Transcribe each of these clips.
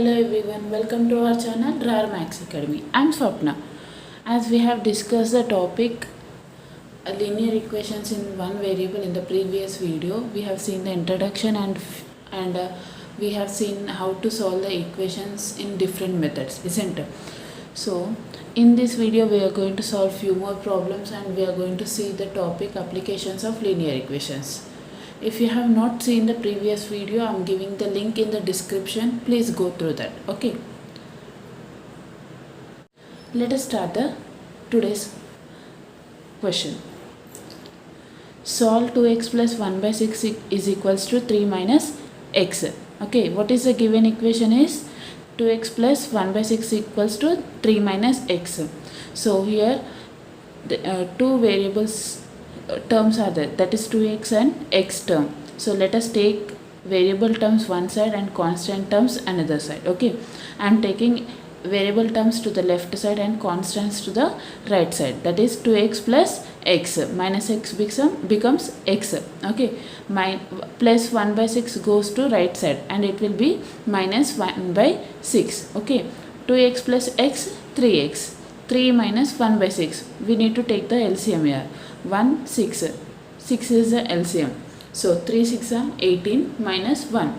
Hello everyone, welcome to our channel RAR Max Academy. I am Swapna. As we have discussed the topic linear equations in one variable in the previous video, we have seen the introduction and we have seen how to solve the equations in different methods, isn't it? So in this video we are going to solve few more problems and we are going to see the topic applications of linear equations. If you have not seen the previous video, I am giving the link in the description. Please go through that. Okay. Let us start the today's question. Solve 2x plus 1 by 6 is equals to 3 minus x. Okay. What is the given equation is 2x plus 1 by 6 equals to 3 minus x. So here the two variables terms are there, that is 2x and x term. So let us take variable terms one side and constant terms another side. Okay, I am taking variable terms to the left side and constants to the right side, that is 2x plus x minus x becomes x. Okay, my plus 1 by 6 goes to right side and it will be minus 1 by 6. Okay, 2x plus x 3x, 3 minus 1 by 6, we need to take the LCM here. 1 6 is the LCM, so 3 6 are 18 minus 1,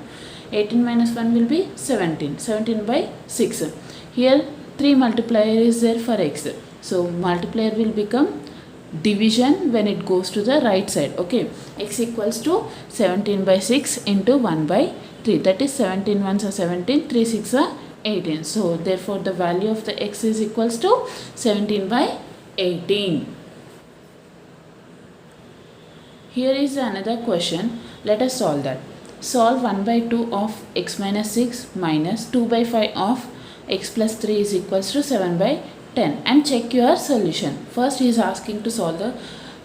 18 minus 1 will be 17, 17 by 6. Here 3 multiplier is there for x, so multiplier will become division when it goes to the right side. Okay, x equals to 17 by 6 into 1 by 3, that is 17 ones are 17, 3 6 are 18. So therefore the value of the x is equals to 17 by 18. Here is another question. Let us solve that. Solve 1 by 2 of x minus 6 minus 2 by 5 of x plus 3 is equals to 7 by 10 and check your solution. First he is asking to solve the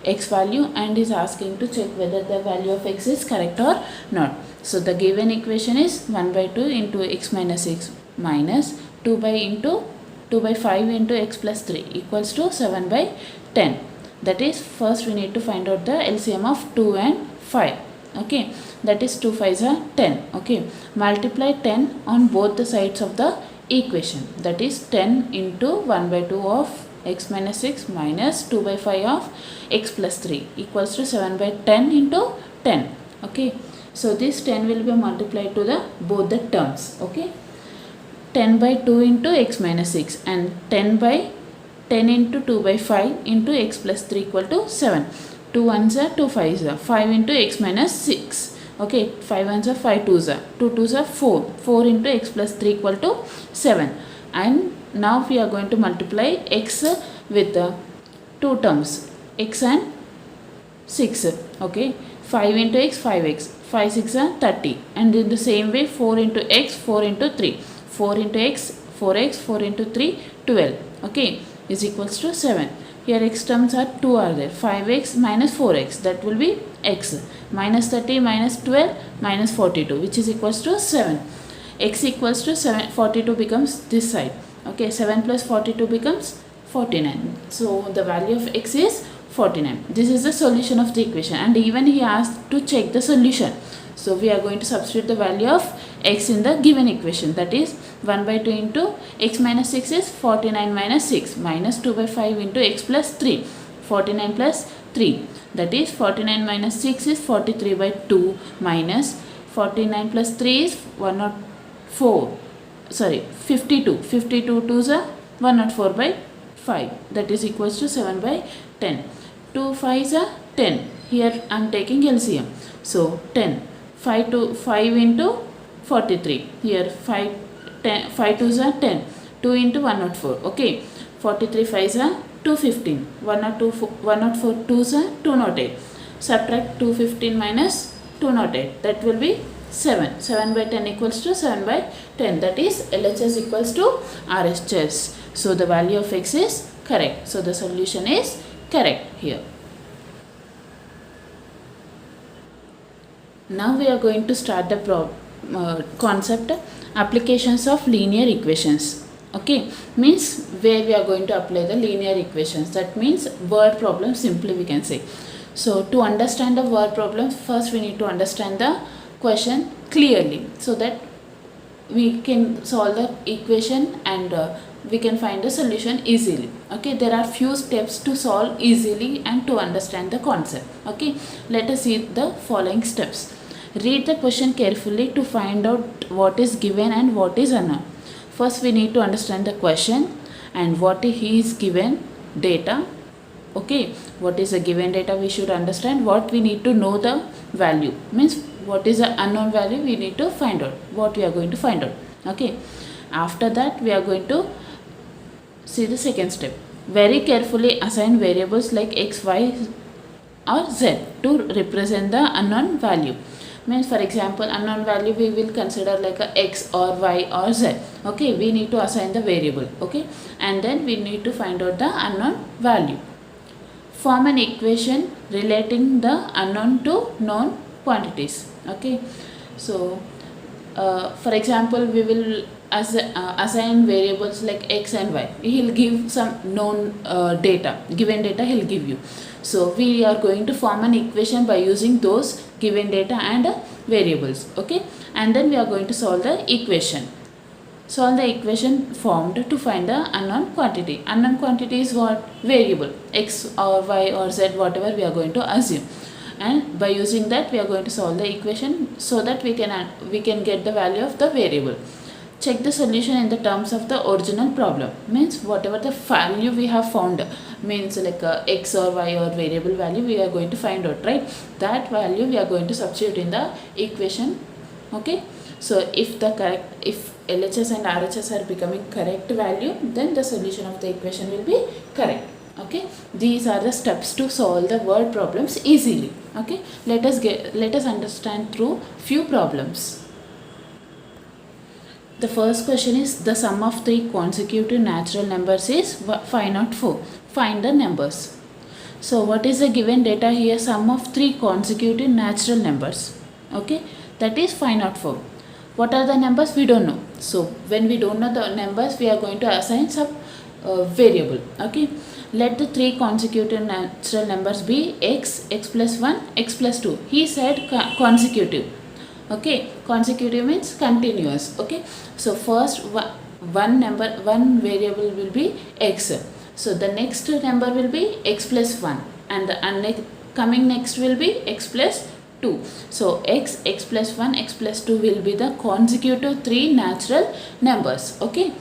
x value and is asking to check whether the value of x is correct or not. So the given equation is 1 by 2 into x minus 6 minus 2 by 5 into x plus 3 equals to 7 by 10. That is, first we need to find out the LCM of 2 and 5. Okay, that is 2 5s are 10. Okay, multiply 10 on both the sides of the equation, that is 10 into 1 by 2 of x minus 6 minus 2 by 5 of x plus 3 equals to 7 by 10 into 10. Okay, so this 10 will be multiplied to the both the terms. Okay, 10 by 2 into x minus 6 and 10 by 10 into 2 by 5 into x plus 3 equal to 7. 2 1s are 2 5s are 5 into x minus 6. Okay, 5 1s are 5 2s are 2 2s are 4. 4 into x plus 3 equal to 7. And now we are going to multiply x with two terms, x and 6. Okay, 5 into x 5x, 5 6 are 30. And in the same way 4 into x 4 into 3, 4 into x 4x, 4 into 3 12. Okay, is equals to 7. Here x terms are 2 are there, 5x minus 4x, that will be x, minus 30 minus 12 minus 42, which is equals to 7. X equals to 7, 42 becomes this side. Okay, 7 plus 42 becomes 49. So the value of x is 49. This is the solution of the equation and even he asked to check the solution. So we are going to substitute the value of x in the given equation, that is 1 by 2 into x minus 6 is 49 minus 6 minus 2 by 5 into x plus 3, 49 plus 3, that is 49 minus 6 is 43 by 2 minus 49 plus 3 is 104, sorry 52, 52 2s are 104 by 5, that is equals to 7 by 10. 2 5s are 10, here I am taking LCM, so 10, 5 into 43, here 5 2s are 10, 2 into 104. Okay, 43 5s are 215, 104 2s are 208. Subtract 215 minus 208, that will be 7. 7 by 10 equals to 7 by 10, that is LHS equals to RHS. So the value of x is correct. So the solution is correct here. Now we are going to start the concept applications of linear equations. Okay, means where we are going to apply the linear equations, that means word problem simply we can say. So to understand the word problem, first we need to understand the question clearly so that we can solve the equation and we can find the solution easily. Okay, there are few steps to solve easily and to understand the concept. Okay, let us see the following steps. Read the question carefully to find out what is given and what is unknown. First we need to understand the question and what he is given data. Okay, what is a given data we should understand. What we need to know the value, means what is the unknown value we need to find out, what we are going to find out. Okay, after that we are going to see the second step. Very carefully assign variables like x, y or z to represent the unknown value. Means for example, unknown value we will consider like a x or y or z. Okay, we need to assign the variable. Okay, and then we need to find out the unknown value. Form an equation relating the unknown to known quantities. Okay, so for example, we will assign variables like x and y. He will give some known data, given data he will give you. So we are going to form an equation by using those given data and variables. Okay, and then we are going to solve the equation. Solve the equation formed to find the unknown quantity. Unknown quantity is what? Variable, x or y or z, whatever we are going to assume. And by using that we are going to solve the equation so that we can get the value of the variable. Check the solution in the terms of the original problem. Means whatever the value we have found, means like x or y or variable value we are going to find out, right? That value we are going to substitute in the equation. Okay, so if LHS and RHS are becoming correct value, then the solution of the equation will be correct. Okay, these are the steps to solve the word problems easily. Okay, let us understand through few problems. The first question is, the sum of three consecutive natural numbers is 504. Find the numbers. So what is the given data here? Sum of three consecutive natural numbers. Okay, that is 504. What are the numbers? We don't know. So when we don't know the numbers, we are going to assign some variable. Okay, let the three consecutive natural numbers be x, x plus 1, x plus 2. He said consecutive. Okay, consecutive means continuous. Okay, so first one variable will be x. So the next number will be x plus 1 and the coming next will be x plus 2. So x, x plus 1, x plus 2 will be the consecutive three natural numbers. Okay,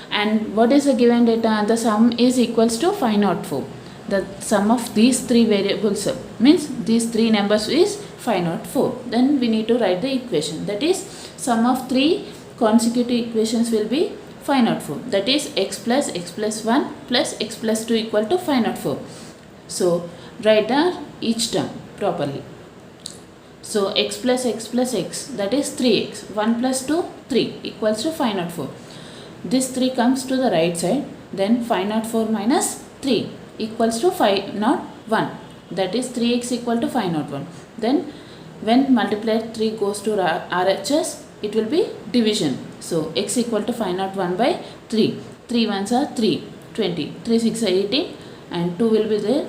and what is the given data? The sum is equals to 504. The sum of these three variables means these three numbers is 504. Then we need to write the equation, that is sum of three consecutive equations will be 504, that is x plus 1 plus x plus 2 equal to 504. So write down each term properly. So x plus x, that is 3x, 1 plus 2, 3 equals to 504. This 3 comes to the right side, then 504 minus 3 equals to 501, that is 3x equal to 501. Then when multiplied 3 goes to RHS, it will be division. So x equal to 501 by 3. 3 ones are 3, 20, 3 6 are 18 and 2 will be there.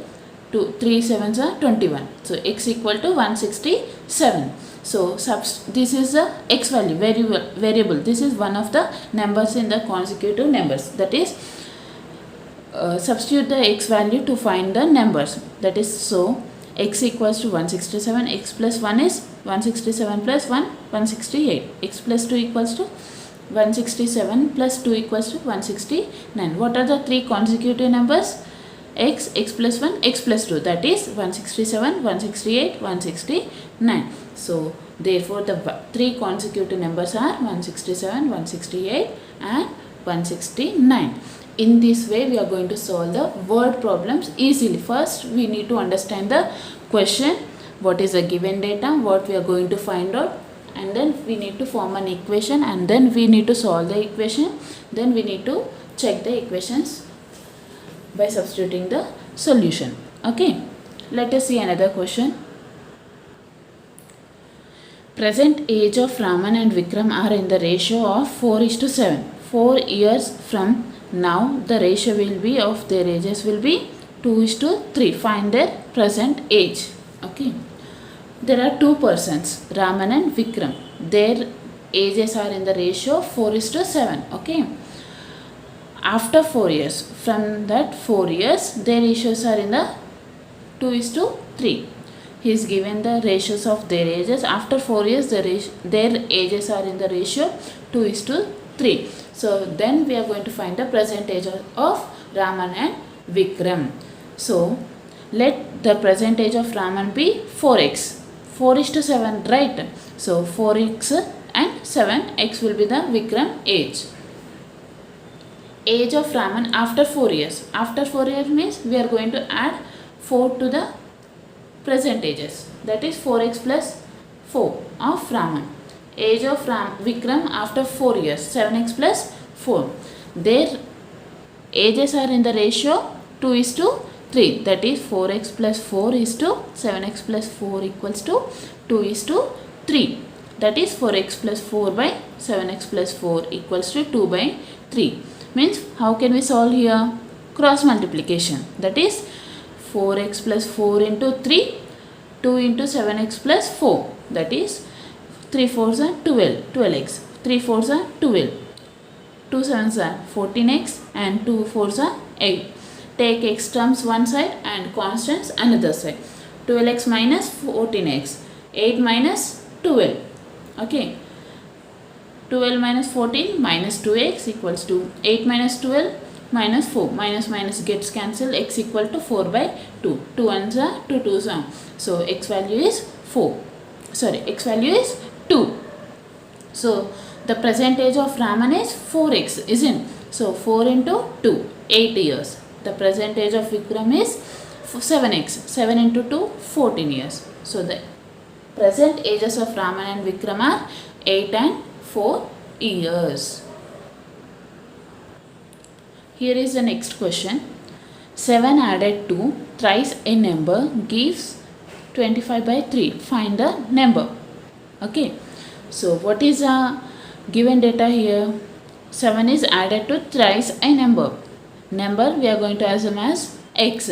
3 sevens are 21. So x equal to 167. So this is the x value, variable. This is one of the numbers in the consecutive numbers. That is substitute the x value to find the numbers. That is, so x equals to 167, x plus 1 is 167 plus 1, 168. X plus 2 equals to 167 plus 2 equals to 169. What are the three consecutive numbers? X, x plus 1, x plus 2, that is 167, 168, 169. So therefore the three consecutive numbers are 167, 168 and 169. In this way we are going to solve the word problems easily. First we need to understand the question, what is the given data, what we are going to find out, and then we need to form an equation, and then we need to solve the equation. Then we need to check the equations by substituting the solution. Okay, let us see another question. Present age of Raman and Vikram are in the ratio of 4:7. 4 years from now the ratio will be of their ages will be 2:3. Find their present age. Okay, there are two persons, Raman and Vikram. Their ages are in the ratio 4:7. Okay. After 4 years, from that 4 years, their ratios are in the 2:3. He is given the ratios of their ages. After 4 years, their ages are in the ratio 2:3. So then we are going to find the present age of Raman and Vikram. So let the present age of Raman be 4x. 4:7, right? So 4x and 7x will be the Vikram age. Age of Raman after 4 years. After 4 years means we are going to add 4 to the present ages. That is 4x plus 4 of Raman. Age of Vikram after 4 years. 7x plus 4. Their ages are in the ratio 2:3. That is 4x plus 4 is to 7x plus 4 equals to 2:3. That is 4x plus 4 by 7x plus 4 equals to 2/3. Means how can we solve here? Cross multiplication. That is 4x plus 4 into 3, 2 into 7x plus 4. That is 3 4s are 12, 12x. 3 4s are 12. 2 7s are 14x and 2 4s are 8. Take x terms one side and constants another side. 12x minus 14x. 8 minus 12. Okay. 12 minus 14 minus 2x equals to 8 minus 12 minus 4. Minus minus gets cancelled. X equal to 4 by 2. 2 ones are 2 2s are. So x value is 4. Sorry, x value is 2. So the present age of Raman is 4x, isn't it? So 4 into 2, 8 years. The present age of Vikram is 7x. 7 into 2, 14 years. So the present ages of Raman and Vikram are 8 and 4 years. Here is the next question. 7 added to thrice a number gives 25/3. Find the number. Okay. So what is given data here? 7 is added to thrice a number. Number we are going to assume as x.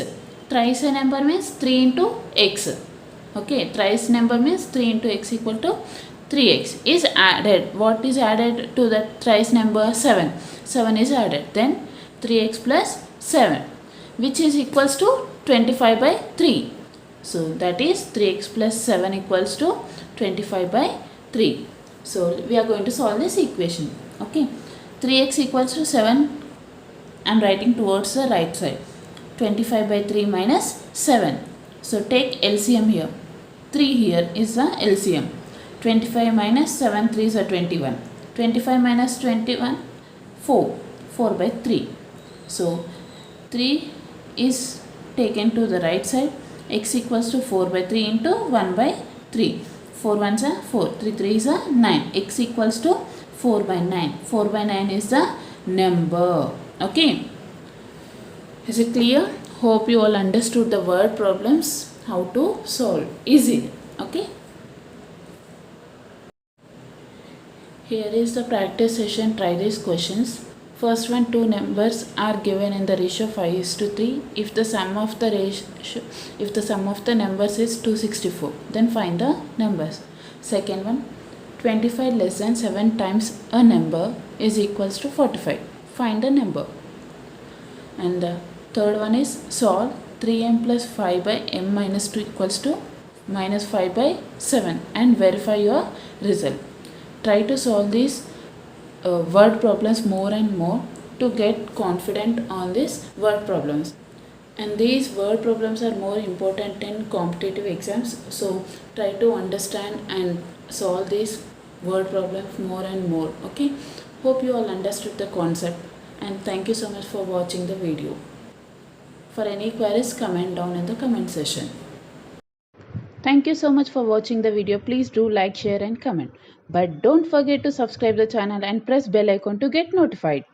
Thrice a number means 3 into x. Okay. Thrice number means 3 into x equal to 3x is added. What is added to the thrice number? 7. 7 is added. Then 3x plus 7, which is equals to 25/3. So that is 3x plus 7 equals to 25/3. So we are going to solve this equation. Okay. 3x equals to 7. I am writing towards the right side. 25/3 minus 7. So take LCM here. 3 here is the LCM. 25 minus 7 3s are 21. 25 minus 21, 4. 4/3. So 3 is taken to the right side. X equals to 4/3 into 1/3. 4 ones are 4. 3 3s are 9. X equals to 4/9. 4/9 is the number. Okay. Is it clear? Hope you all understood the word problems. How to solve. Easy. Okay. Here is the practice session. Try these questions. First one, two numbers are given in the ratio 5:3. If the sum of the numbers is 264, then find the numbers. Second one, 25 less than 7 times a number is equals to 45. Find the number. And the third one is solve 3m plus 5 by m minus 2 equals to minus 5/7 and verify your result. Try to solve these word problems more and more to get confident on these word problems. And these word problems are more important in competitive exams. So try to understand and solve these word problems more and more. Okay. Hope you all understood the concept. And thank you so much for watching the video. For any queries, comment down in the comment section. Thank you so much for watching the video. Please do like, share and comment. But don't forget to subscribe the channel and press bell icon to get notified.